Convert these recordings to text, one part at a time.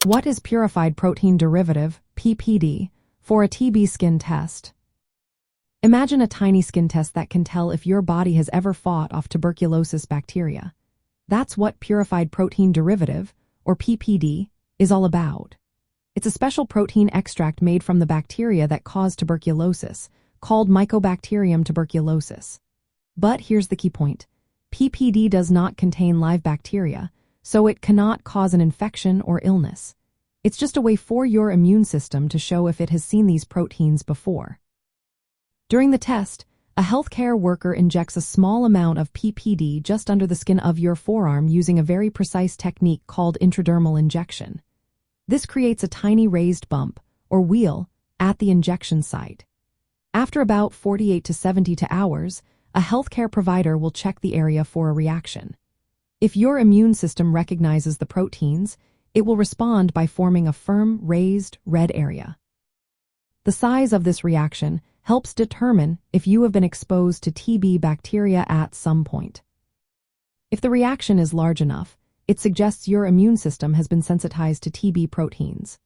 What is purified protein derivative, PPD, for a TB skin test? Imagine a tiny skin test that can tell if your body has ever fought off tuberculosis bacteria. That's what purified protein derivative, or PPD, is all about. It's a special protein extract made from the bacteria that cause tuberculosis, called Mycobacterium tuberculosis. But here's the key point. PPD does not contain live bacteria, so it cannot cause an infection or illness. It's just a way for your immune system to show if it has seen these proteins before. During the test, a healthcare worker injects a small amount of PPD just under the skin of your forearm using a very precise technique called intradermal injection. This creates a tiny raised bump, or wheal, at the injection site. After about 48 to 72 hours, a healthcare provider will check the area for a reaction. If your immune system recognizes the proteins, it will respond by forming a firm, raised, red area. The size of this reaction helps determine if you have been exposed to TB bacteria at some point. If the reaction is large enough, it suggests your immune system has been sensitized to TB proteins.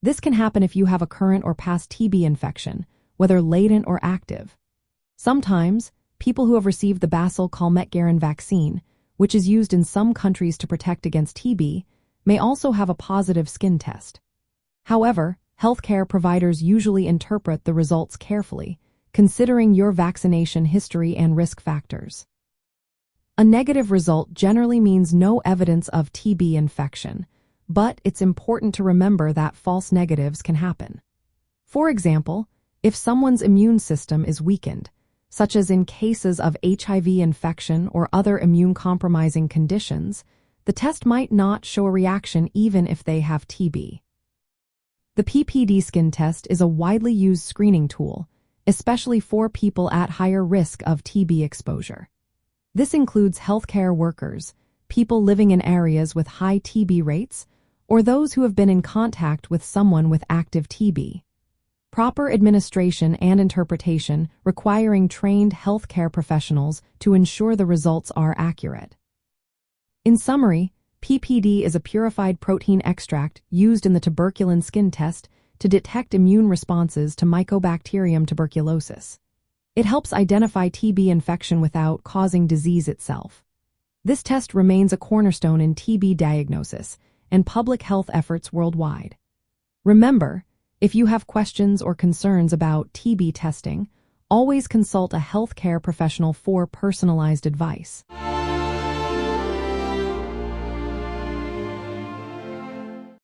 This can happen if you have a current or past TB infection, whether latent or active. Sometimes, people who have received the Bacillus-Calmette-Guerin vaccine, which is used in some countries to protect against TB, may also have a positive skin test. However, healthcare providers usually interpret the results carefully, considering your vaccination history and risk factors. A negative result generally means no evidence of TB infection, but it's important to remember that false negatives can happen. For example, if someone's immune system is weakened, such as in cases of HIV infection or other immune-compromising conditions, the test might not show a reaction even if they have TB. The PPD skin test is a widely used screening tool, especially for people at higher risk of TB exposure. This includes healthcare workers, people living in areas with high TB rates, or those who have been in contact with someone with active TB. Proper administration and interpretation requiring trained healthcare professionals to ensure the results are accurate. In summary, PPD is a purified protein extract used in the tuberculin skin test to detect immune responses to Mycobacterium tuberculosis. It helps identify TB infection without causing disease itself. This test remains a cornerstone in TB diagnosis and public health efforts worldwide. Remember, if you have questions or concerns about TB testing, always consult a healthcare professional for personalized advice.